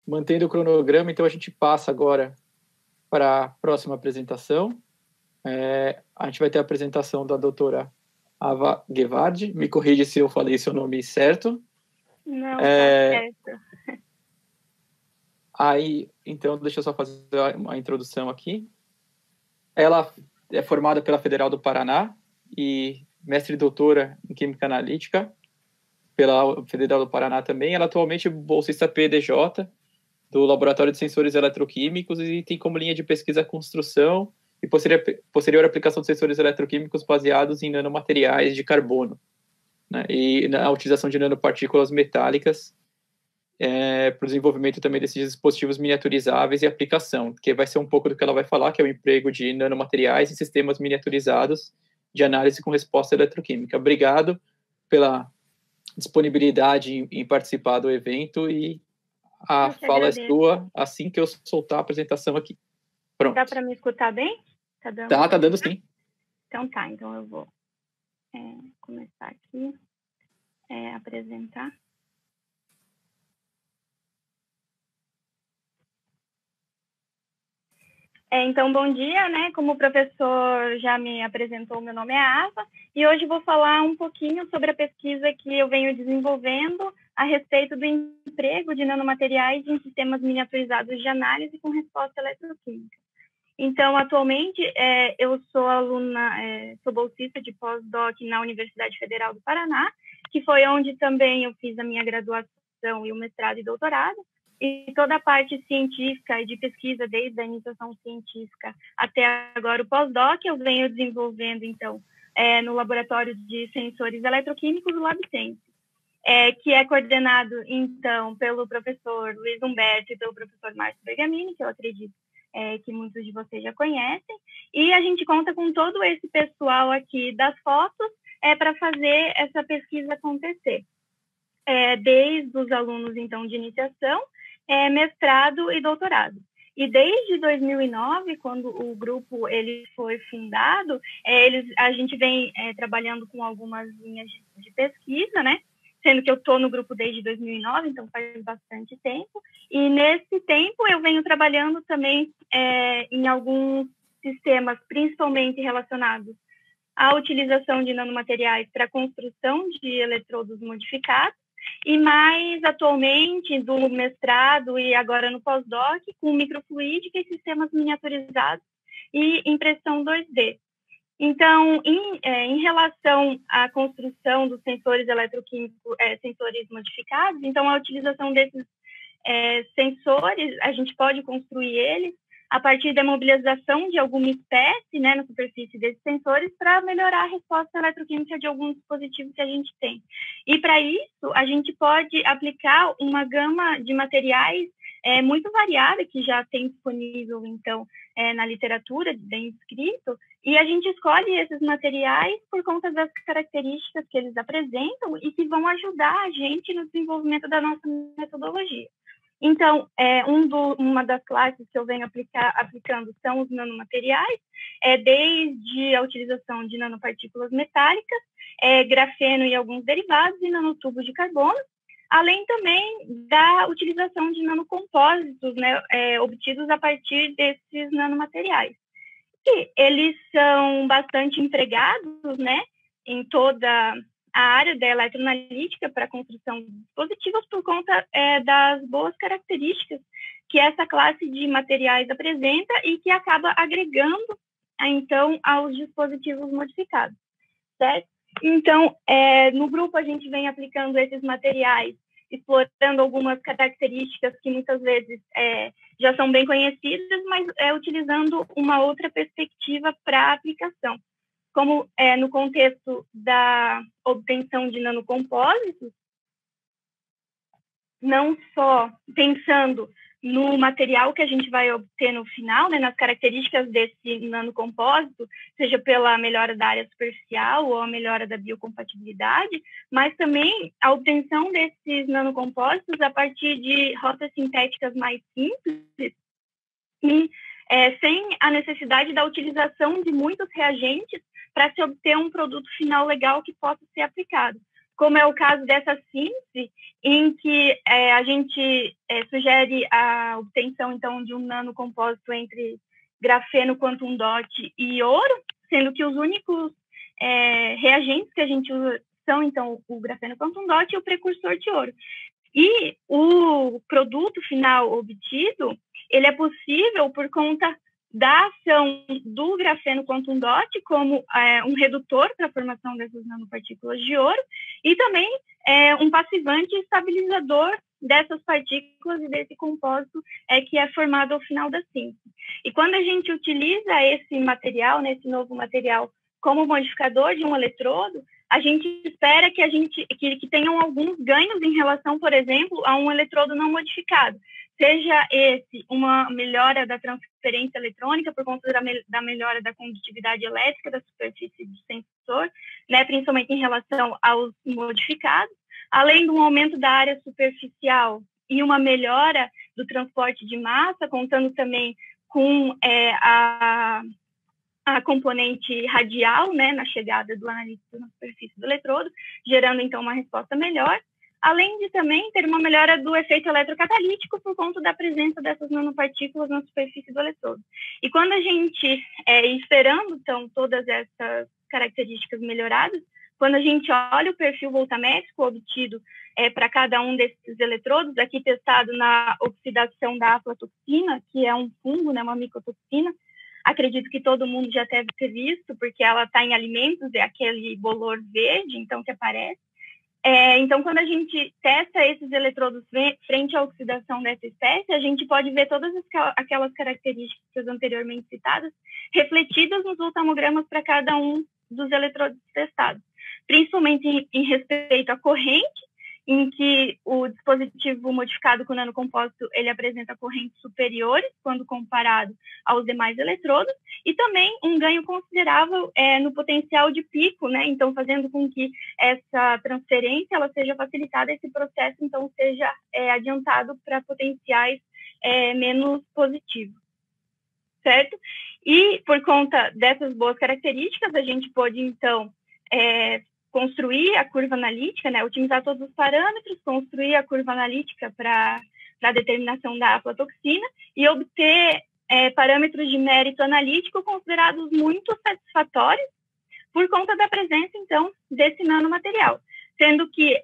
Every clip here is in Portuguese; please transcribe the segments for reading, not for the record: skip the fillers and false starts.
Mantendo o cronograma, então a gente passa agora para a próxima apresentação. A gente vai ter a apresentação da doutora Ava Guevardi. Me corrige se eu falei seu nome certo. Não, tá certo. Aí, então, deixa eu só fazer uma introdução aqui. Ela é formada pela Federal do Paraná e mestre e doutora em Química Analítica pela Federal do Paraná também. Ela atualmente é bolsista PDJ do Laboratório de Sensores Eletroquímicos e tem como linha de pesquisa a construção e posterior aplicação de sensores eletroquímicos baseados em nanomateriais de carbono, né, e na utilização de nanopartículas metálicas para o desenvolvimento também desses dispositivos miniaturizáveis e aplicação, que vai ser um pouco do que ela vai falar, que é o emprego de nanomateriais e sistemas miniaturizados de análise com resposta eletroquímica. Obrigado pela disponibilidade em participar do evento e a fala é sua assim que eu soltar a apresentação aqui. Pronto. Dá para me escutar bem? Tá dando sim. Então eu vou começar aqui, apresentar. Então, bom dia, né? Como o professor já me apresentou, meu nome é Ava, e hoje vou falar um pouquinho sobre a pesquisa que eu venho desenvolvendo a respeito do emprego de nanomateriais em sistemas miniaturizados de análise com resposta eletroquímica. Então, atualmente, eu sou aluna, sou bolsista de pós-doc na Universidade Federal do Paraná, que foi onde também eu fiz a minha graduação e o mestrado e doutorado. E toda a parte científica e de pesquisa, desde a iniciação científica até agora o pós-doc, eu venho desenvolvendo, então, no Laboratório de Sensores Eletroquímicos, o LabSense, que é coordenado, então, pelo professor Luiz Humberto e pelo professor Márcio Bergamini, que eu acredito que muitos de vocês já conhecem. E a gente conta com todo esse pessoal aqui das fotos para fazer essa pesquisa acontecer. Desde os alunos, então, de iniciação, mestrado e doutorado. E desde 2009, quando o grupo ele foi fundado, a gente vem trabalhando com algumas linhas de pesquisa, né? Sendo que eu estou no grupo desde 2009, então faz bastante tempo. E nesse tempo eu venho trabalhando também em alguns sistemas, principalmente relacionados à utilização de nanomateriais para a construção de eletrodos modificados, e mais atualmente do mestrado e agora no pós-doc com microfluídica e sistemas miniaturizados e impressão 2D. Então, em relação à construção dos sensores eletroquímicos, sensores modificados, então a utilização desses sensores, a gente pode construir eles a partir da mobilização de alguma espécie, né, na superfície desses sensores para melhorar a resposta eletroquímica de alguns dispositivos que a gente tem. E para isso, a gente pode aplicar uma gama de materiais muito variada que já tem disponível, então, na literatura, bem escrito, e a gente escolhe esses materiais por conta das características que eles apresentam e que vão ajudar a gente no desenvolvimento da nossa metodologia. Então, uma das classes que eu venho aplicando são os nanomateriais, desde a utilização de nanopartículas metálicas, grafeno e alguns derivados, e nanotubos de carbono, além também da utilização de nanocompósitos, né, obtidos a partir desses nanomateriais. E eles são bastante empregados, né, em toda a área da eletroanalítica para a construção de dispositivos por conta das boas características que essa classe de materiais apresenta e que acaba agregando, então, aos dispositivos modificados, certo? Então, no grupo, a gente vem aplicando esses materiais, explorando algumas características que muitas vezes já são bem conhecidas, mas utilizando uma outra perspectiva para a aplicação. Como no contexto da obtenção de nanocompósitos, não só pensando no material que a gente vai obter no final, né, nas características desse nanocompósito, seja pela melhora da área superficial ou a melhora da biocompatibilidade, mas também a obtenção desses nanocompósitos a partir de rotas sintéticas mais simples e sem a necessidade da utilização de muitos reagentes para se obter um produto final legal que possa ser aplicado, como é o caso dessa síntese, em que a gente sugere a obtenção, então, de um nanocompósito entre grafeno, quantum dot e ouro, sendo que os únicos reagentes que a gente usa são, então, o grafeno quantum dot e o precursor de ouro. E o produto final obtido, ele é possível por conta da ação do grafeno quantum dot como um redutor para a formação dessas nanopartículas de ouro e também um passivante estabilizador dessas partículas e desse compósito que é formado ao final da síntese. E quando a gente utiliza esse material, esse novo material, como modificador de um eletrodo, a gente espera que tenham alguns ganhos em relação, por exemplo, a um eletrodo não modificado. Seja esse uma melhora da transferência eletrônica por conta da melhora da condutividade elétrica da superfície do sensor, né, principalmente em relação aos modificados, além de um aumento da área superficial e uma melhora do transporte de massa, contando também com a componente radial, né, na chegada do analista na superfície do eletrodo, gerando, então, uma resposta melhor, além de também ter uma melhora do efeito eletrocatalítico por conta da presença dessas nanopartículas na superfície do eletrodo. E quando a gente, esperando, então, todas essas características melhoradas, quando a gente olha o perfil voltamétrico obtido para cada um desses eletrodos, aqui testado na oxidação da aflatoxina, que é um fungo, né, uma micotoxina, acredito que todo mundo já deve ter visto, porque ela está em alimentos, é aquele bolor verde, então, que aparece. Então, quando a gente testa esses eletrodos frente à oxidação dessa espécie, a gente pode ver todas aquelas características anteriormente citadas refletidas nos voltamogramas para cada um dos eletrodos testados, principalmente em respeito à corrente, em que o dispositivo modificado com nanocompósito ele apresenta correntes superiores quando comparado aos demais eletrodos, e também um ganho considerável no potencial de pico, né? Então, fazendo com que essa transferência ela seja facilitada, esse processo, então, seja adiantado para potenciais menos positivos, certo? E, por conta dessas boas características, a gente pode, então, construir a curva analítica, né, otimizar todos os parâmetros, construir a curva analítica para a determinação da aflatoxina e obter parâmetros de mérito analítico considerados muito satisfatórios por conta da presença, então, desse nanomaterial. Sendo que,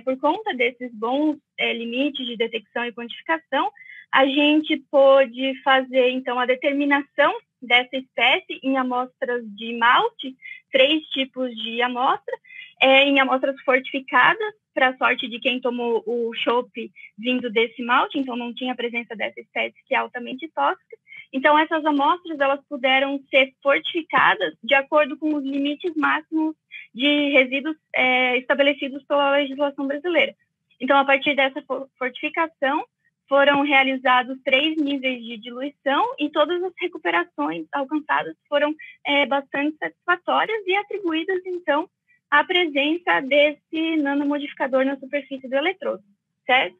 por conta desses bons limites de detecção e quantificação, a gente pôde fazer, então, a determinação dessa espécie em amostras de malte, 3 tipos de amostra, em amostras fortificadas, para a sorte de quem tomou o chope vindo desse malte, então não tinha presença dessa espécie que é altamente tóxica. Então, essas amostras elas puderam ser fortificadas de acordo com os limites máximos de resíduos estabelecidos pela legislação brasileira. Então, a partir dessa fortificação, foram realizados 3 níveis de diluição e todas as recuperações alcançadas foram bastante satisfatórias e atribuídas, então, à presença desse nanomodificador na superfície do eletrodo, certo?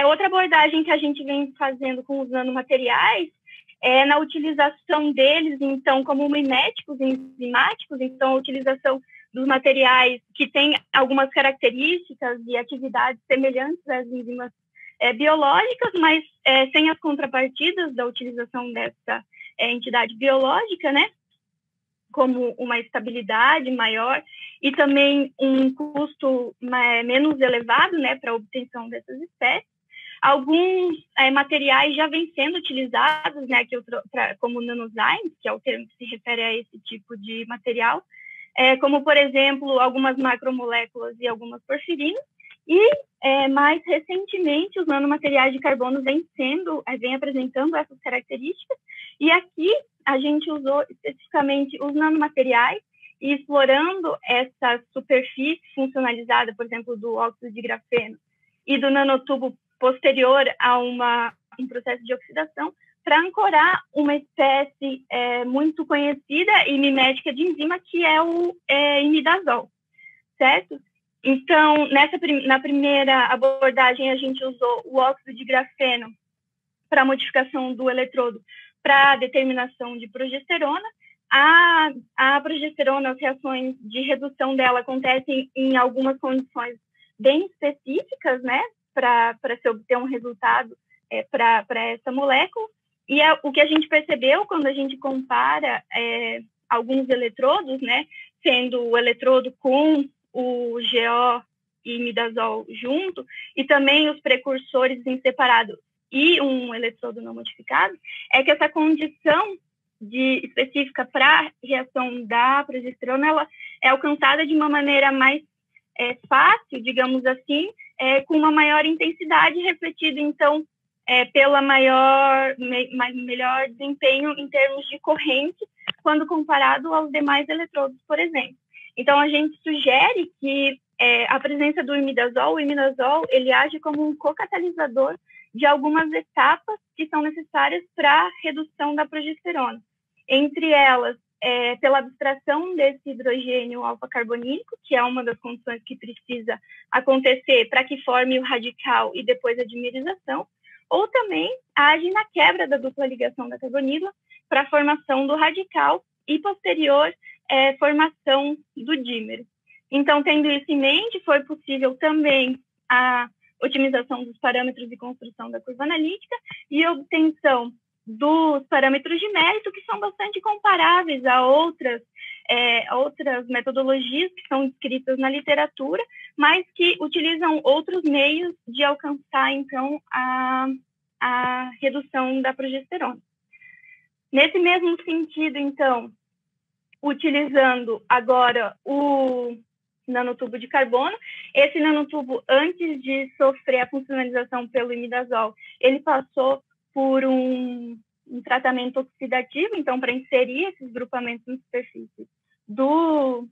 Outra abordagem que a gente vem fazendo com os nanomateriais é na utilização deles, então, como miméticos enzimáticos, então, a utilização dos materiais que têm algumas características e atividades semelhantes às enzimas biológicas, mas sem as contrapartidas da utilização dessa entidade biológica, né? Como uma estabilidade maior e também um custo menos elevado, né, para a obtenção dessas espécies. Alguns materiais já vêm sendo utilizados, né, como nanozymes, que é o termo que se refere a esse tipo de material, como, por exemplo, algumas macromoléculas e algumas porfirinas. E, mais recentemente, os nanomateriais de carbono vêm apresentando essas características. E aqui a gente usou especificamente os nanomateriais e explorando essa superfície funcionalizada, por exemplo, do óxido de grafeno e do nanotubo posterior a um processo de oxidação, para ancorar uma espécie muito conhecida e mimética de enzima, que é o imidazol, certo? Então, na primeira abordagem, a gente usou o óxido de grafeno para modificação do eletrodo para determinação de progesterona, A progesterona, as reações de redução dela acontecem em algumas condições bem específicas, né, para se obter um resultado para essa molécula. E o que a gente percebeu quando a gente compara alguns eletrodos, né, sendo o eletrodo com o GO e imidazol junto, e também os precursores em separado e um eletrodo não modificado, é que essa condição específica para a reação da progesterona, ela é alcançada de uma maneira mais fácil, digamos assim, com uma maior intensidade, refletida, então, pela melhor desempenho em termos de corrente, quando comparado aos demais eletrodos, por exemplo. Então, a gente sugere que a presença do imidazol, o imidazol, ele age como um co-catalisador de algumas etapas que são necessárias para a redução da progesterona. Entre elas, pela abstração desse hidrogênio alfa-carbonílico, que é uma das condições que precisa acontecer para que forme o radical e depois a dimerização, ou também age na quebra da dupla ligação da carbonila para a formação do radical e posterior formação do dímero. Então, tendo isso em mente, foi possível também a otimização dos parâmetros de construção da curva analítica e a obtenção dos parâmetros de mérito, que são bastante comparáveis a outras metodologias que são descritas na literatura, mas que utilizam outros meios de alcançar, então, a redução da progesterona. Nesse mesmo sentido, então, utilizando agora o nanotubo de carbono, esse nanotubo, antes de sofrer a funcionalização pelo imidazol, ele passou por um tratamento oxidativo, então, para inserir esses grupamentos na superfície do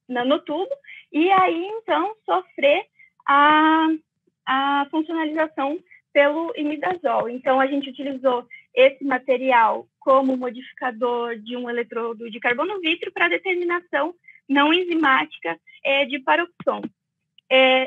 nanotubo, e aí, então, sofrer a funcionalização pelo imidazol. Então, a gente utilizou esse material como modificador de um eletrodo de carbono vítreo para determinação não enzimática de paroxon.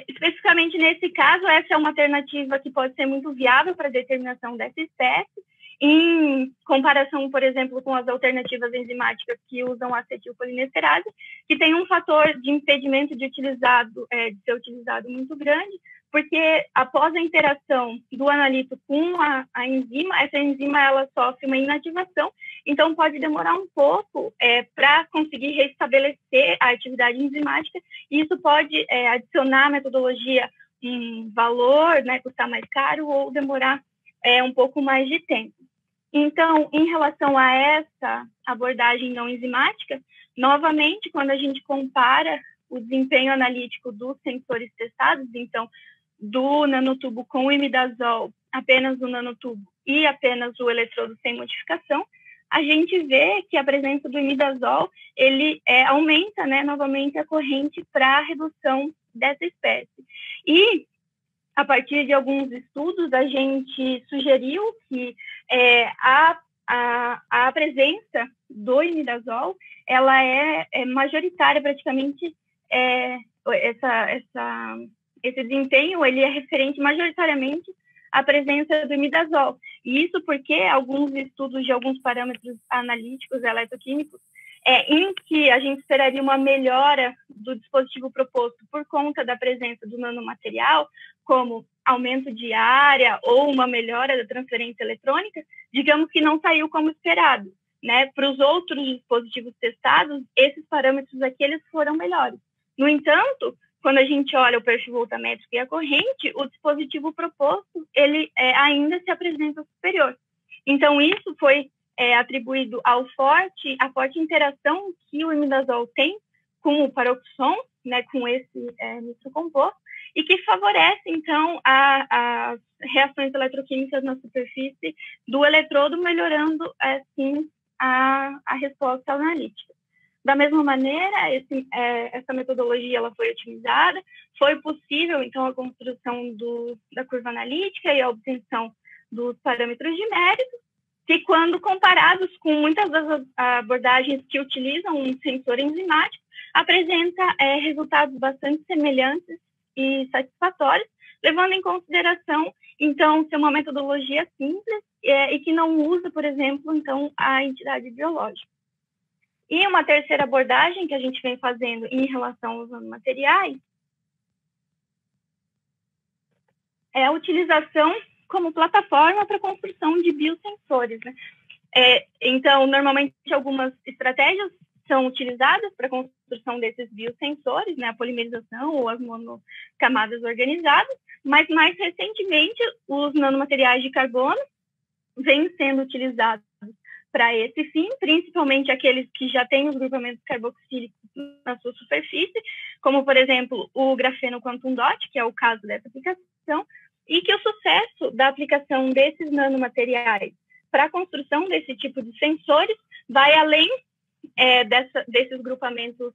Especificamente nesse caso, essa é uma alternativa que pode ser muito viável para a determinação dessa espécie, em comparação, por exemplo, com as alternativas enzimáticas que usam acetilcolinesterase, que tem um fator de impedimento de ser utilizado muito grande, porque após a interação do analito com a enzima, essa enzima ela sofre uma inativação, então pode demorar um pouco para conseguir restabelecer a atividade enzimática, e isso pode adicionar à metodologia um valor, né, custar mais caro ou demorar um pouco mais de tempo. Então, em relação a essa abordagem não enzimática, novamente, quando a gente compara o desempenho analítico dos sensores testados, então, do nanotubo com o imidazol, apenas o nanotubo e apenas o eletrodo sem modificação, a gente vê que a presença do imidazol, ele aumenta, né, novamente a corrente para a redução dessa espécie. E, a partir de alguns estudos, a gente sugeriu que a presença do imidazol, ela é majoritária, praticamente, esse desempenho, ele é referente majoritariamente à presença do imidazol. E isso porque alguns estudos de alguns parâmetros analíticos eletroquímicos, em que a gente esperaria uma melhora do dispositivo proposto por conta da presença do nanomaterial, como aumento de área ou uma melhora da transferência eletrônica, digamos que não saiu como esperado, né? Para os outros dispositivos testados, esses parâmetros aqui, eles foram melhores. No entanto, quando a gente olha o perfil voltamétrico e a corrente, o dispositivo proposto, ele ainda se apresenta superior. Então, isso foi atribuído à forte interação que o imidazol tem com o paroxon, né, com esse nitrocomposto, e que favorece, então, as reações eletroquímicas na superfície do eletrodo, melhorando, assim, a resposta analítica. Da mesma maneira, essa metodologia ela foi otimizada, foi possível, então, a construção da curva analítica e a obtenção dos parâmetros de mérito, que, quando comparados com muitas das abordagens que utilizam um sensor enzimático, apresenta resultados bastante semelhantes e satisfatórios, levando em consideração, então, ser uma metodologia simples e que não usa, por exemplo, então, a entidade biológica. E uma terceira abordagem que a gente vem fazendo em relação aos nanomateriais é a utilização como plataforma para a construção de biosensores, né? Então, normalmente, algumas estratégias são utilizadas para a construção desses biosensores, né, a polimerização ou as monocamadas organizadas, mas, mais recentemente, os nanomateriais de carbono vêm sendo utilizados para esse fim, principalmente aqueles que já têm os grupamentos carboxílicos na sua superfície, como, por exemplo, o grafeno quantum dot, que é o caso dessa aplicação, e que o sucesso da aplicação desses nanomateriais para a construção desse tipo de sensores vai além desses grupamentos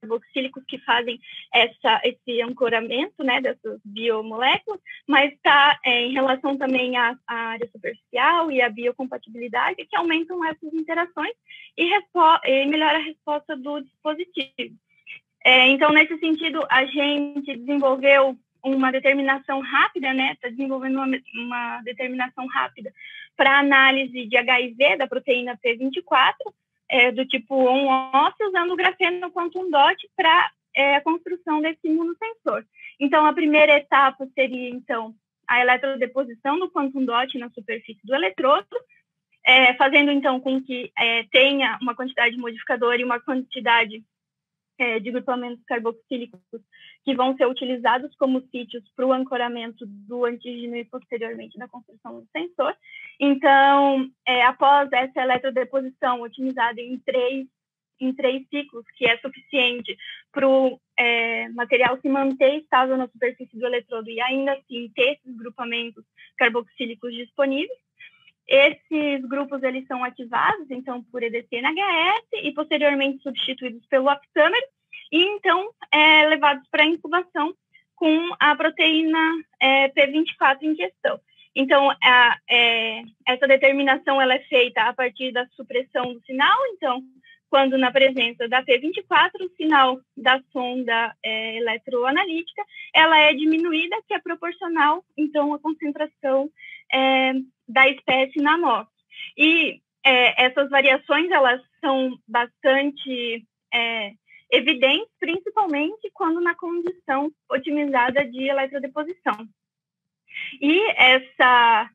carboxílicos que fazem esse ancoramento, né, dessas biomoléculas, mas está em relação também à área superficial e à biocompatibilidade, que aumentam essas interações e melhora a resposta do dispositivo. Então, nesse sentido, a gente desenvolveu uma determinação rápida, né? Está desenvolvendo uma determinação rápida para análise de HIV da proteína P24, do tipo on-off, usando o grafeno quantum dot para a construção desse imunossensor. Então, a primeira etapa seria, então, a eletrodeposição do quantum dot na superfície do eletrodo, fazendo, então, com que tenha uma quantidade de modificador e uma quantidade de grupamentos carboxílicos que vão ser utilizados como sítios para o ancoramento do antígeno e posteriormente da construção do sensor. Então, após essa eletrodeposição otimizada em três ciclos, que é suficiente para o material se manter estável na superfície do eletrodo e ainda assim ter esses grupamentos carboxílicos disponíveis, esses grupos eles são ativados, então, por EDC-NHS e posteriormente substituídos pelo aptamer e, então, levados para a incubação com a proteína P24 em questão. Então, essa determinação ela é feita a partir da supressão do sinal. Então, quando na presença da P24, o sinal da sonda eletroanalítica, ela é diminuída, que é proporcional, então, à concentração da espécie na amostra. E essas variações, elas são bastante evidentes, principalmente quando na condição otimizada de eletrodeposição. E essa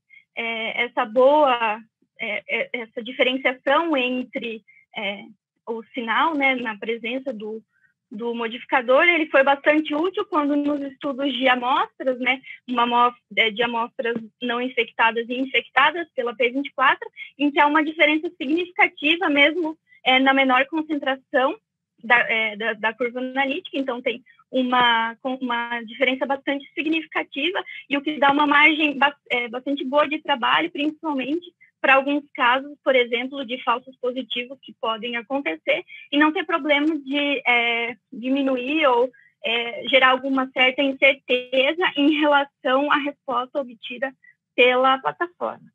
diferenciação entre o sinal, né, na presença do modificador, ele foi bastante útil quando nos estudos de amostras, né, de amostras não infectadas e infectadas pela P24, em que há uma diferença significativa mesmo na menor concentração da curva analítica, então tem uma diferença bastante significativa, e o que dá uma margem bastante boa de trabalho, principalmente para alguns casos, por exemplo, de falsos positivos que podem acontecer, e não ter problema de diminuir ou gerar alguma certa incerteza em relação à resposta obtida pela plataforma,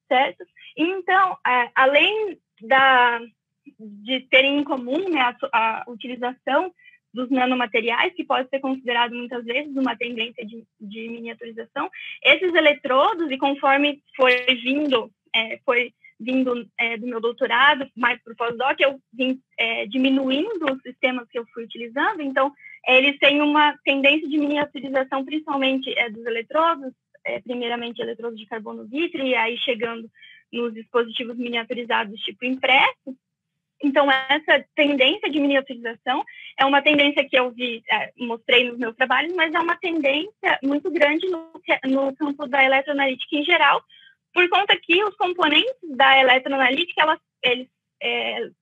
certo? Então, além de terem em comum, né, a utilização dos nanomateriais, que pode ser considerado muitas vezes uma tendência de miniaturização, esses eletrodos, e conforme foi vindo do meu doutorado, mais para o pós-doc, eu vim diminuindo os sistemas que eu fui utilizando. Então, eles têm uma tendência de miniaturização, principalmente dos eletrodos, primeiramente eletrodos de carbono vitro, e aí chegando nos dispositivos miniaturizados tipo impresso. Então, essa tendência de miniaturização é uma tendência que eu mostrei nos meus trabalhos, mas é uma tendência muito grande no campo da eletroanalítica em geral, por conta que os componentes da eletroanalítica, eles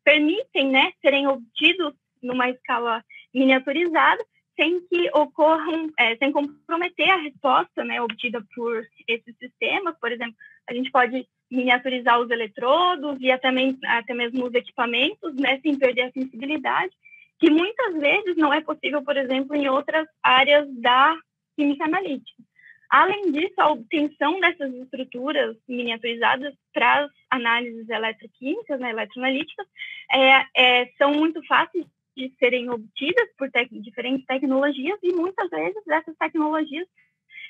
permitem, né, serem obtidos numa escala miniaturizada, sem que ocorram, sem comprometer a resposta, né, obtida por esses sistemas. Por exemplo, a gente pode miniaturizar os eletrodos e até mesmo os equipamentos, né, sem perder a sensibilidade, que muitas vezes não é possível, por exemplo, em outras áreas da química analítica. Além disso, a obtenção dessas estruturas miniaturizadas para as análises eletroquímicas, né, eletroanalíticas, são muito fáceis de serem obtidas por diferentes tecnologias, e muitas vezes essas tecnologias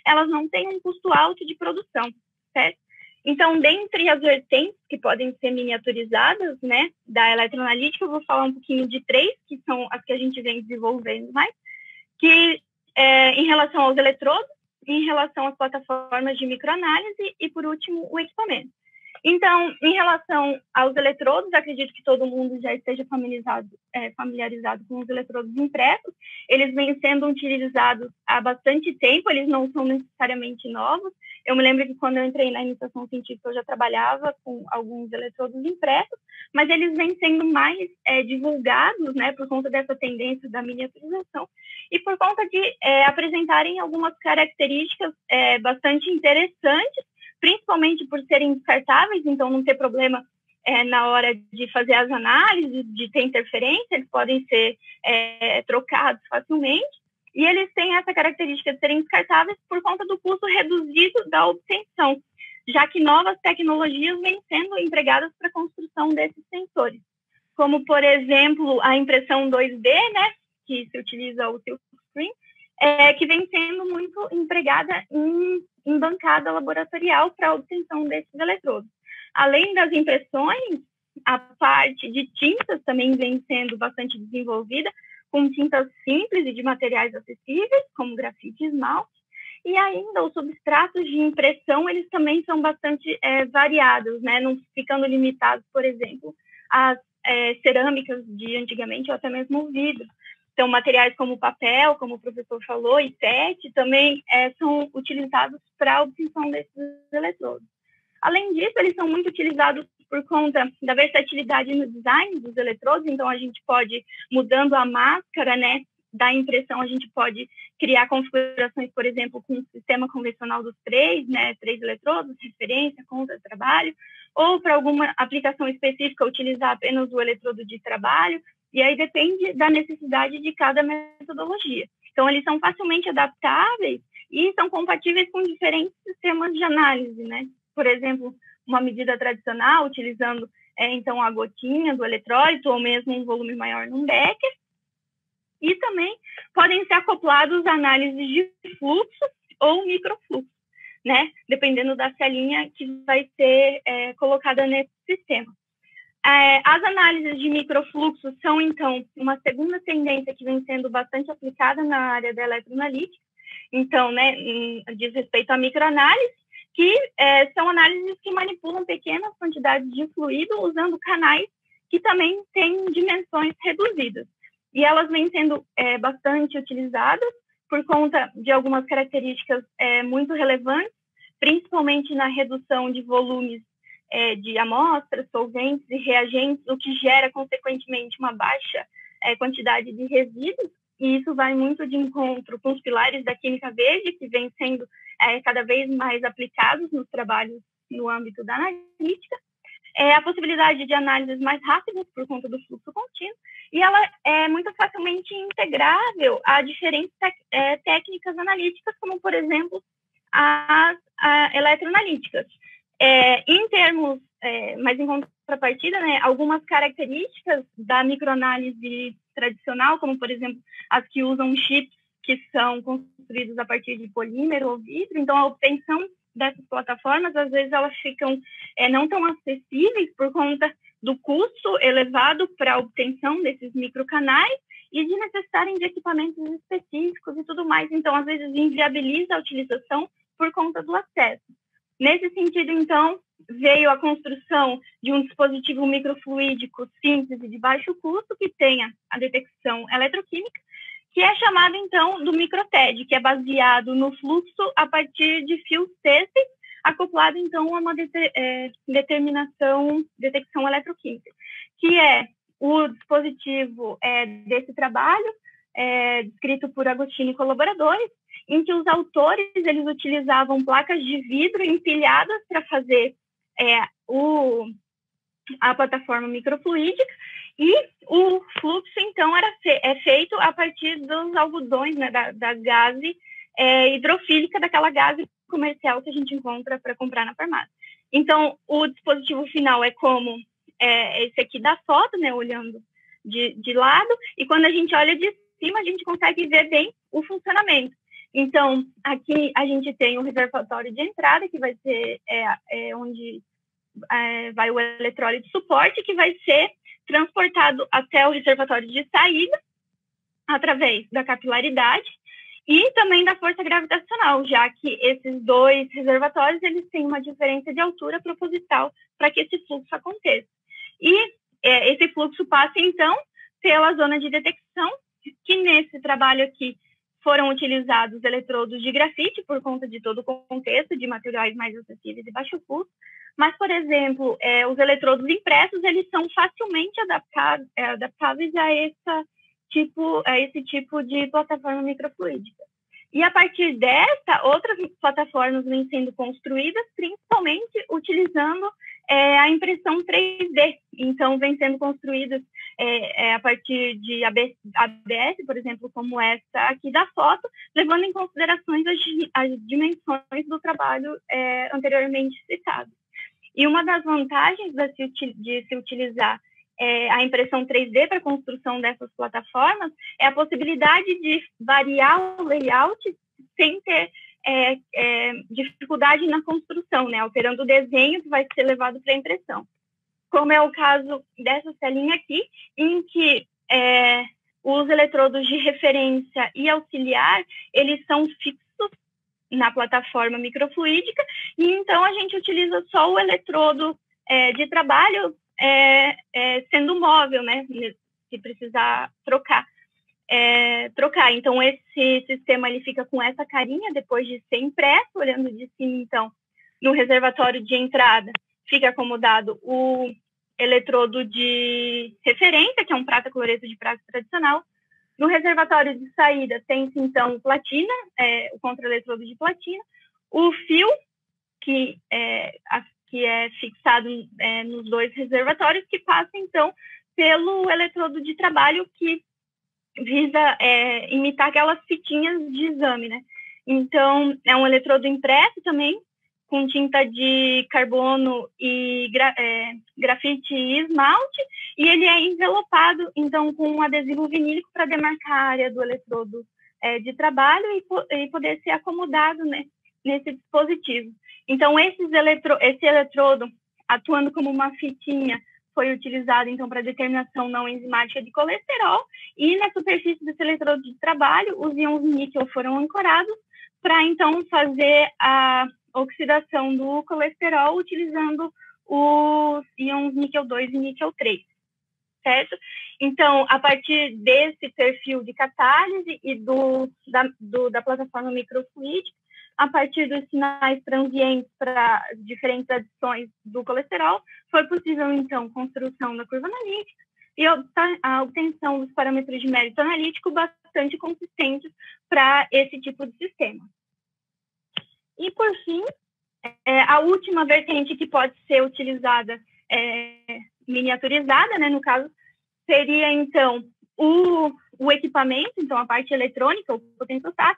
elas não têm um custo alto de produção, certo? Então, dentre as vertentes que podem ser miniaturizadas, né, da eletroanalítica, eu vou falar um pouquinho de 3, que são as que a gente vem desenvolvendo mais, que em relação aos eletrodos, em relação às plataformas de microanálise e, por último, o equipamento. Então, em relação aos eletrodos, acredito que todo mundo já esteja familiarizado com os eletrodos impressos. Eles vêm sendo utilizados há bastante tempo, eles não são necessariamente novos. Eu me lembro que quando eu entrei na iniciação científica, eu já trabalhava com alguns eletrodos impressos, mas eles vêm sendo mais divulgados, né, por conta dessa tendência da miniaturização e por conta de apresentarem algumas características bastante interessantes, principalmente por serem descartáveis, então não ter problema na hora de fazer as análises, de ter interferência, eles podem ser trocados facilmente, e eles têm essa característica de serem descartáveis por conta do custo reduzido da obtenção, já que novas tecnologias vêm sendo empregadas para a construção desses sensores, como, por exemplo, a impressão 2D, né, que se utiliza o silkscreen, que vem sendo muito empregada em bancada laboratorial para a obtenção desses eletrodos. Além das impressões, a parte de tintas também vem sendo bastante desenvolvida, com tintas simples e de materiais acessíveis, como grafite e esmalte, e ainda os substratos de impressão, eles também são bastante variados, né? Não ficando limitados, por exemplo, às cerâmicas de antigamente ou até mesmo o vidro. Então, materiais como papel, como o professor falou, e PET, também são utilizados para a obtenção desses eletrodos. Além disso, eles são muito utilizados por conta da versatilidade no design dos eletrodos, então a gente pode, mudando a máscara, né, da impressão, a gente pode criar configurações, por exemplo, com o sistema convencional dos 3, né, 3 eletrodos, referência, conta, trabalho, ou para alguma aplicação específica, utilizar apenas o eletrodo de trabalho, e aí depende da necessidade de cada metodologia. Então, eles são facilmente adaptáveis e são compatíveis com diferentes sistemas de análise, né? Por exemplo, uma medida tradicional, utilizando, então, a gotinha do eletrólito ou mesmo um volume maior num becker. E também podem ser acoplados a análises de fluxo ou microfluxo, né? Dependendo da celinha que vai ser colocada nesse sistema. As análises de microfluxo são, então, uma segunda tendência que vem sendo bastante aplicada na área da eletroanalítica. Então, né, diz respeito à microanálise, que são análises que manipulam pequenas quantidades de fluido usando canais que também têm dimensões reduzidas. E elas vêm sendo bastante utilizadas por conta de algumas características muito relevantes, principalmente na redução de volumes de amostras, solventes e reagentes, o que gera, consequentemente, uma baixa quantidade de resíduos, e isso vai muito de encontro com os pilares da química verde, que vem sendo cada vez mais aplicados nos trabalhos no âmbito da analítica, a possibilidade de análises mais rápidas por conta do fluxo contínuo, e ela é muito facilmente integrável a diferentes técnicas analíticas, como, por exemplo, as eletroanalíticas. Em termos, mas em contrapartida, né, algumas características da microanálise tradicional, como, por exemplo, as que usam chips que são construídos a partir de polímero ou vidro, então a obtenção dessas plataformas, às vezes elas ficam não tão acessíveis por conta do custo elevado para a obtenção desses microcanais e de necessitarem de equipamentos específicos e tudo mais. Então, às vezes, inviabiliza a utilização por conta do acesso. Nesse sentido, então, veio a construção de um dispositivo microfluídico simples e de baixo custo que tenha a detecção eletroquímica, que é chamado, então, do microTED, que é baseado no fluxo a partir de fios têxteis, acoplado, então, a uma detecção eletroquímica, que é o dispositivo desse trabalho, descrito por Agostini e colaboradores, em que os autores eles utilizavam placas de vidro empilhadas para fazer a plataforma microfluídica, e o fluxo, então, é feito a partir dos algodões, né, da gase hidrofílica, daquela gase comercial que a gente encontra para comprar na farmácia. Então, o dispositivo final é como esse aqui da foto, né, olhando de lado, e quando a gente olha de cima, a gente consegue ver bem o funcionamento. Então, aqui a gente tem o reservatório de entrada, que vai ser onde vai o eletrólito de suporte, que vai ser transportado até o reservatório de saída, através da capilaridade e também da força gravitacional, já que esses dois reservatórios eles têm uma diferença de altura proposital para que esse fluxo aconteça. E esse fluxo passa, então, pela zona de detecção, que nesse trabalho aqui foram utilizados eletrodos de grafite, por conta de todo o contexto de materiais mais acessíveis e baixo custo, mas, por exemplo, os eletrodos impressos, eles são facilmente adaptáveis a esse tipo de plataforma microfluídica. E, a partir dessa, outras plataformas vêm sendo construídas, principalmente utilizando a impressão 3D. Então, vêm sendo construídas a partir de ABS, por exemplo, como essa aqui da foto, levando em considerações as dimensões do trabalho anteriormente citado. E uma das vantagens de se utilizar a impressão 3D para a construção dessas plataformas é a possibilidade de variar o layout sem ter dificuldade na construção, né? Alterando o desenho que vai ser levado para a impressão. Como é o caso dessa telinha aqui, em que os eletrodos de referência e auxiliar, eles são fixos na plataforma microfluídica, e então a gente utiliza só o eletrodo de trabalho sendo móvel, né? Se precisar trocar. Então, esse sistema ele fica com essa carinha depois de ser impresso, olhando de cima, então, no reservatório de entrada, fica acomodado o eletrodo de referência, que é um prata cloreto de prata tradicional. No reservatório de saída tem-se, então, platina, o contra-eletrodo de platina, o fio, que é fixado nos dois reservatórios, que passa, então, pelo eletrodo de trabalho, que visa imitar aquelas fitinhas de exame, né? Então, é um eletrodo impresso também, com tinta de carbono e grafite e esmalte, e ele é envelopado, então, com um adesivo vinílico para demarcar a área do eletrodo de trabalho e poder ser acomodado, né, nesse dispositivo. Então, esse eletrodo, atuando como uma fitinha, foi utilizado, então, para determinação não enzimática de colesterol, e na superfície desse eletrodo de trabalho, os íons níquel foram ancorados para, então, fazer a oxidação do colesterol utilizando os íons níquel 2 e níquel 3, certo? Então, a partir desse perfil de catálise e da plataforma microfluídica, a partir dos sinais transientes para diferentes adições do colesterol, foi possível, então, construção da curva analítica e a obtenção dos parâmetros de mérito analítico bastante consistentes para esse tipo de sistema. E, por fim, a última vertente que pode ser utilizada, miniaturizada, né, no caso, seria, então, o equipamento, então, a parte eletrônica, o potenciostat,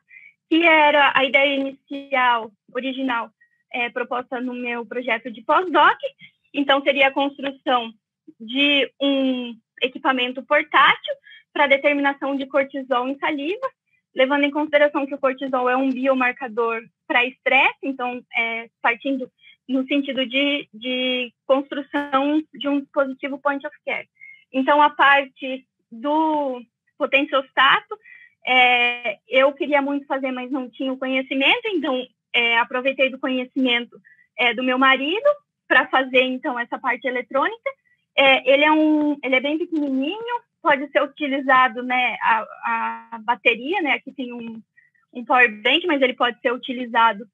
que era a ideia inicial, original, proposta no meu projeto de pós-doc. Então, seria a construção de um equipamento portátil para determinação de cortisol em saliva, levando em consideração que o cortisol é um biomarcador para estresse, então, partindo no sentido de construção de um dispositivo point of care. Então, a parte do potenciostato, eu queria muito fazer, mas não tinha o conhecimento, então, aproveitei do conhecimento do meu marido para fazer, então, essa parte eletrônica. Ele é bem pequenininho, pode ser utilizado, né, a bateria, né, aqui tem um power bank, mas ele pode ser utilizado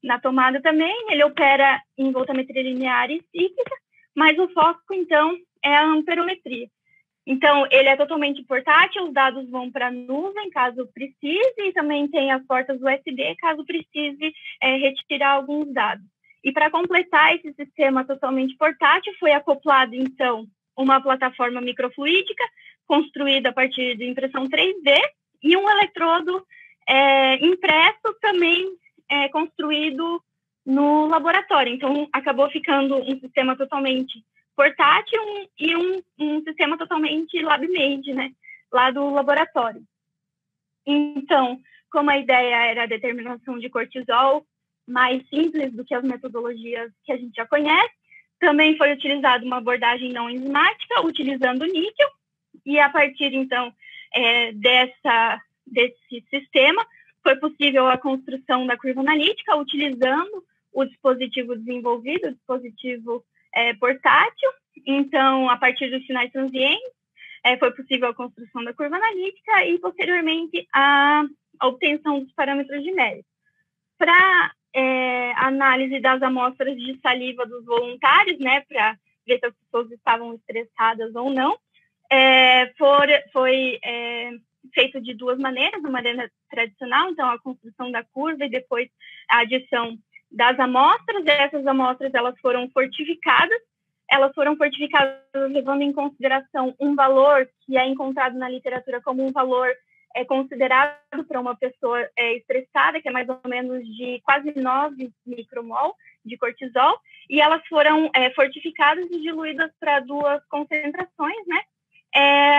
na tomada também. Ele opera em voltametria linear e cíclica, mas o foco, então, é a amperometria. Então, ele é totalmente portátil, os dados vão para a nuvem, caso precise, e também tem as portas USB, caso precise retirar alguns dados. E para completar esse sistema totalmente portátil, foi acoplado, então, uma plataforma microfluídica, construída a partir de impressão 3D, e um eletrodo impresso também construído no laboratório. Então, acabou ficando um sistema totalmente portátil e um sistema totalmente lab-made, né, lá do laboratório. Então, como a ideia era a determinação de cortisol, mais simples do que as metodologias que a gente já conhece, também foi utilizada uma abordagem não enzimática, utilizando níquel, e a partir, então, desse sistema, foi possível a construção da curva analítica, utilizando o dispositivo desenvolvido, o dispositivo portátil. Então, a partir dos sinais transientes, foi possível a construção da curva analítica e, posteriormente, a obtenção dos parâmetros genéricos. Para análise das amostras de saliva dos voluntários, né, para ver se as pessoas estavam estressadas ou não, foi feito de duas maneiras, uma maneira tradicional, então a construção da curva e depois a adição das amostras. Essas amostras elas foram fortificadas levando em consideração um valor que é encontrado na literatura como um valor considerado para uma pessoa estressada, que é mais ou menos de quase 9 micromol de cortisol, e elas foram fortificadas e diluídas para duas concentrações, né,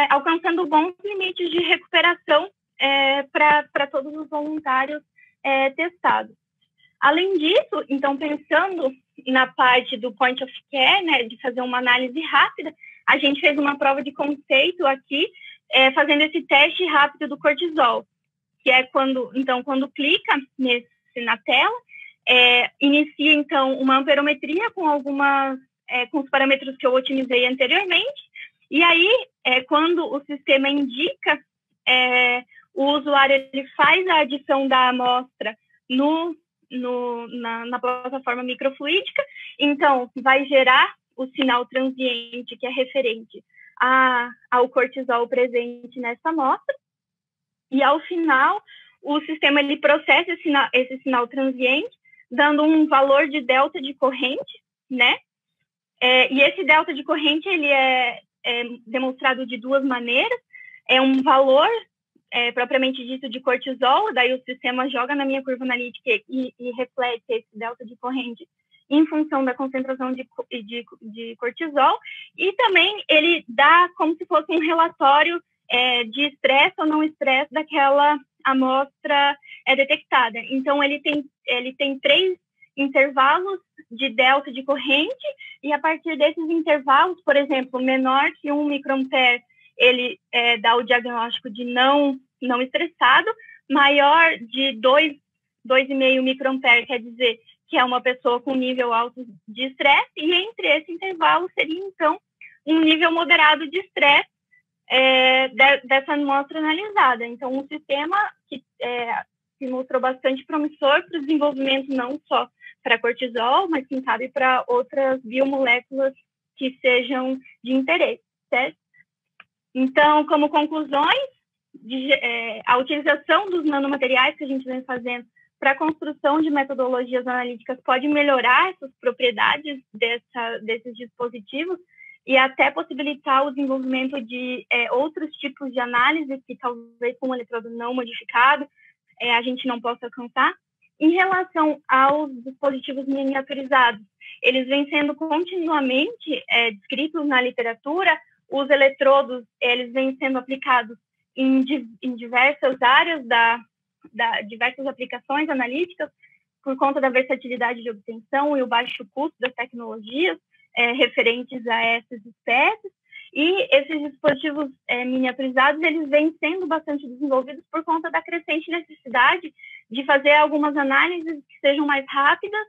alcançando bons limites de recuperação para todos os voluntários testados. Além disso, então, pensando na parte do point of care, né, de fazer uma análise rápida, a gente fez uma prova de conceito aqui, fazendo esse teste rápido do cortisol, que é quando clica na tela, inicia, então, uma amperometria com com os parâmetros que eu otimizei anteriormente, e aí, quando o sistema indica, o usuário ele faz a adição da amostra na plataforma microfluídica, então vai gerar o sinal transiente, que é referente ao cortisol presente nessa amostra, e ao final o sistema ele processa esse sinal transiente, dando um valor de delta de corrente, né? E esse delta de corrente ele é demonstrado de duas maneiras. É um valor propriamente dito de cortisol, daí o sistema joga na minha curva analítica e reflete esse delta de corrente em função da concentração de cortisol, e também ele dá como se fosse um relatório de estresse ou não estresse daquela amostra detectada. Então, ele tem 3 intervalos de delta de corrente, e a partir desses intervalos, por exemplo, menor que 1 microampere, ele dá o diagnóstico de não estressado, maior de 2,5 microampere quer dizer que é uma pessoa com nível alto de estresse, e entre esse intervalo seria, então, um nível moderado de estresse dessa amostra analisada. Então, um sistema que se mostrou bastante promissor para o desenvolvimento não só para cortisol, mas, quem sabe, para outras biomoléculas que sejam de interesse, certo? Então, como conclusões, a utilização dos nanomateriais que a gente vem fazendo para a construção de metodologias analíticas pode melhorar essas propriedades desses dispositivos e até possibilitar o desenvolvimento de outros tipos de análise que talvez com um eletrodo não modificado a gente não possa alcançar. Em relação aos dispositivos miniaturizados, eles vêm sendo continuamente descritos na literatura. Os eletrodos eles vêm sendo aplicados em diversas áreas diversas aplicações analíticas por conta da versatilidade de obtenção e o baixo custo das tecnologias referentes a essas espécies. E esses dispositivos miniaturizados eles vêm sendo bastante desenvolvidos por conta da crescente necessidade de fazer algumas análises que sejam mais rápidas,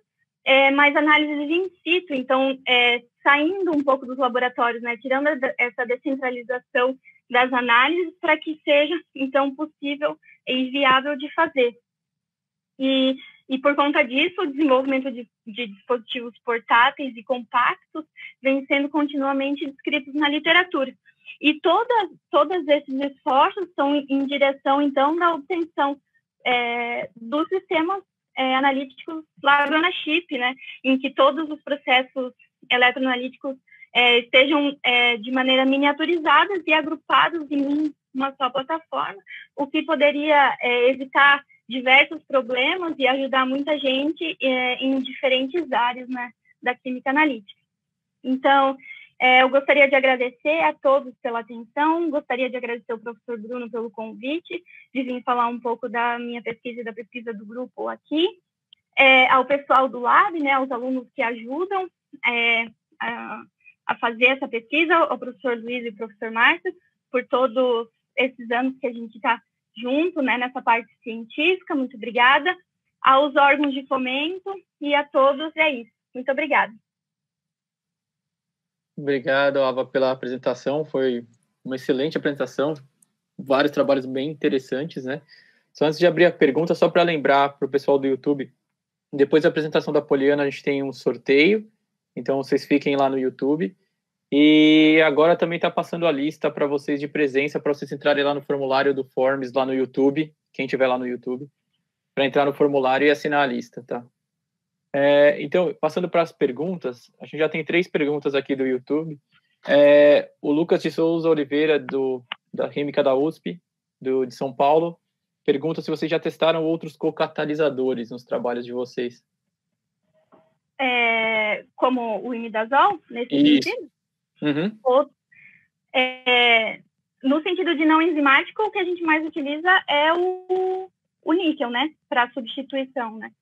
mais análises in situ. Então, saindo um pouco dos laboratórios, né, tirando essa descentralização das análises para que seja, então, possível e viável de fazer. E por conta disso, o desenvolvimento de dispositivos portáteis e compactos vem sendo continuamente descritos na literatura. E todos esses esforços estão em direção, então, da obtenção dos sistemas analíticos Lab on a Chip, né, em que todos os processos eletroanalíticos estejam de maneira miniaturizadas e agrupados em uma só plataforma, o que poderia evitar diversos problemas e ajudar muita gente em diferentes áreas, né, da química analítica. Então, Eu gostaria de agradecer a todos pela atenção, gostaria de agradecer ao professor Bruno pelo convite, de vir falar um pouco da minha pesquisa e da pesquisa do grupo aqui, ao pessoal do Lab, né, aos alunos que ajudam a fazer essa pesquisa, ao professor Luiz e ao professor Márcio, por todos esses anos que a gente está junto, né, nessa parte científica. Muito obrigada. Aos órgãos de fomento e a todos, é isso. Muito obrigada. Obrigado, Ava, pela apresentação. Foi uma excelente apresentação, vários trabalhos bem interessantes, né? Só antes de abrir a pergunta, só para lembrar para o pessoal do YouTube, depois da apresentação da Poliana, a gente tem um sorteio, então vocês fiquem lá no YouTube. E agora também está passando a lista para vocês de presença, para vocês entrarem lá no formulário do Forms, lá no YouTube, quem estiver lá no YouTube, para entrar no formulário e assinar a lista, tá? Então, passando para as perguntas, a gente já tem 3 perguntas aqui do YouTube. O Lucas de Souza Oliveira, da Química da USP, de São Paulo, pergunta se vocês já testaram outros cocatalisadores nos trabalhos de vocês. Como o imidazol, nesse Isso. sentido? Uhum. No sentido de não enzimático, o que a gente mais utiliza é o níquel, né? Para substituição, né?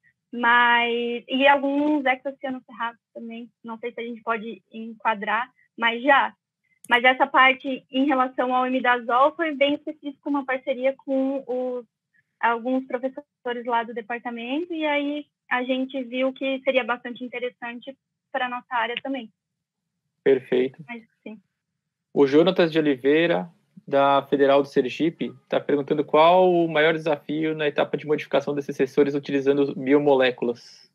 E alguns hexacianoferratos também, não sei se a gente pode enquadrar, mas já. Mas essa parte em relação ao imidazol foi bem específico, uma parceria com alguns professores lá do departamento, e aí a gente viu que seria bastante interessante para a nossa área também. Perfeito. Mas, sim. O Jonatas de Oliveira, da Federal do Sergipe, está perguntando qual o maior desafio na etapa de modificação desses sensores utilizando biomoléculas.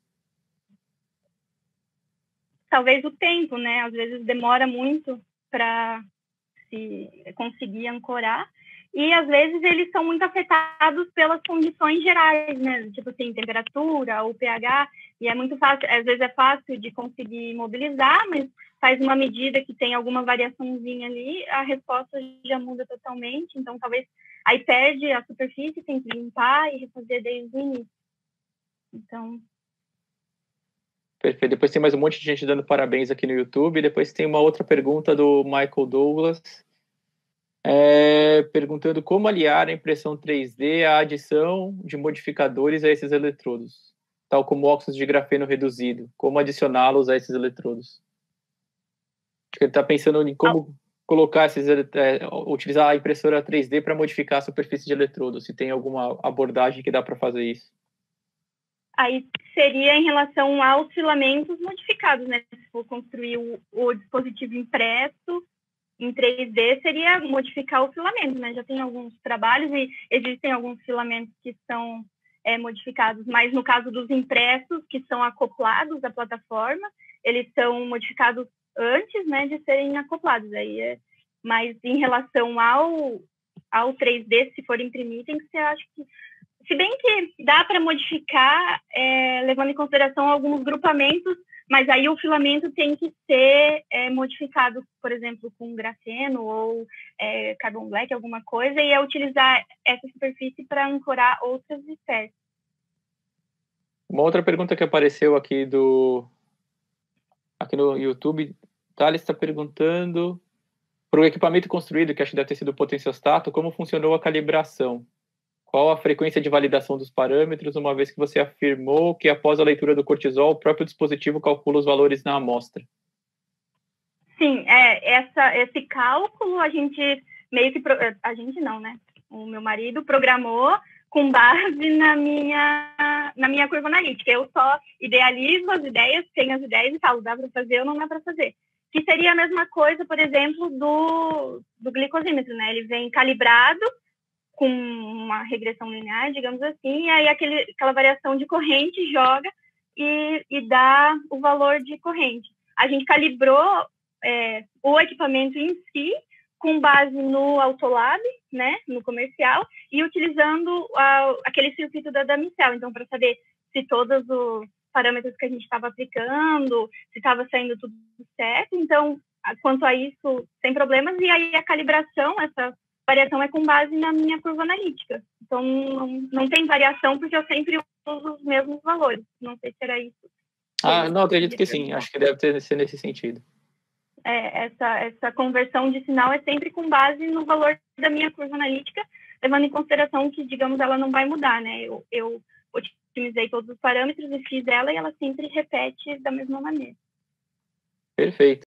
Talvez o tempo, né? Às vezes demora muito para se conseguir ancorar, e às vezes eles são muito afetados pelas condições gerais, né? Tipo assim, temperatura, ou pH, e é muito fácil, às vezes é fácil de conseguir mobilizar, mas faz uma medida que tem alguma variaçãozinha ali, a resposta já muda totalmente, então talvez aí perde a superfície, tem que limpar e refazer desde o início. Então... Perfeito. Depois tem mais um monte de gente dando parabéns aqui no YouTube. Depois tem uma outra pergunta do Michael Douglas, perguntando como aliar a impressão 3D à adição de modificadores a esses eletrodos, tal como óxidos de grafeno reduzido. Como adicioná-los a esses eletrodos? Acho que ele está pensando em como colocar utilizar a impressora 3D para modificar a superfície de eletrodo, se tem alguma abordagem que dá para fazer isso. Aí seria em relação aos filamentos modificados, né? Se for construir o dispositivo impresso em 3D, seria modificar o filamento, né? Já tem alguns trabalhos e existem alguns filamentos que são modificados, mas no caso dos impressos, que são acoplados à plataforma, eles são modificados antes, né, de serem acoplados. Mas em relação ao 3D, se for imprimir, tem que ser, acho que... Se bem que dá para modificar, levando em consideração alguns grupamentos, mas aí o filamento tem que ser modificado, por exemplo, com grafeno ou carbon black, alguma coisa, e utilizar essa superfície para ancorar outras espécies. Uma outra pergunta que apareceu aqui no YouTube, Thales está perguntando, para o equipamento construído, que acho que deve ter sido o potenciostato, como funcionou a calibração? Qual a frequência de validação dos parâmetros, uma vez que você afirmou que após a leitura do cortisol, o próprio dispositivo calcula os valores na amostra? Sim, esse cálculo a gente meio que... A gente não, né? O meu marido programou com base na minha curva analítica. Eu só idealizo as ideias, tenho as ideias e falo, dá para fazer ou não dá para fazer. Que seria a mesma coisa, por exemplo, do glicosímetro, né? Ele vem calibrado com uma regressão linear, digamos assim, e aí aquela variação de corrente joga e dá o valor de corrente. A gente calibrou o equipamento em si com base no Autolab, né, no comercial, e utilizando aquele circuito da Damicel, então para saber se todos os parâmetros que a gente estava aplicando, se estava saindo tudo certo, então, quanto a isso, sem problemas, e aí a calibração, essa variação é com base na minha curva analítica. Então, não tem variação, porque eu sempre uso os mesmos valores. Não sei se era isso. Não, acredito que sim. Acho que deve ser nesse sentido. essa conversão de sinal é sempre com base no valor da minha curva analítica, levando em consideração que, digamos, ela não vai mudar, né? Eu otimizei todos os parâmetros e fiz ela e ela sempre repete da mesma maneira. Perfeito.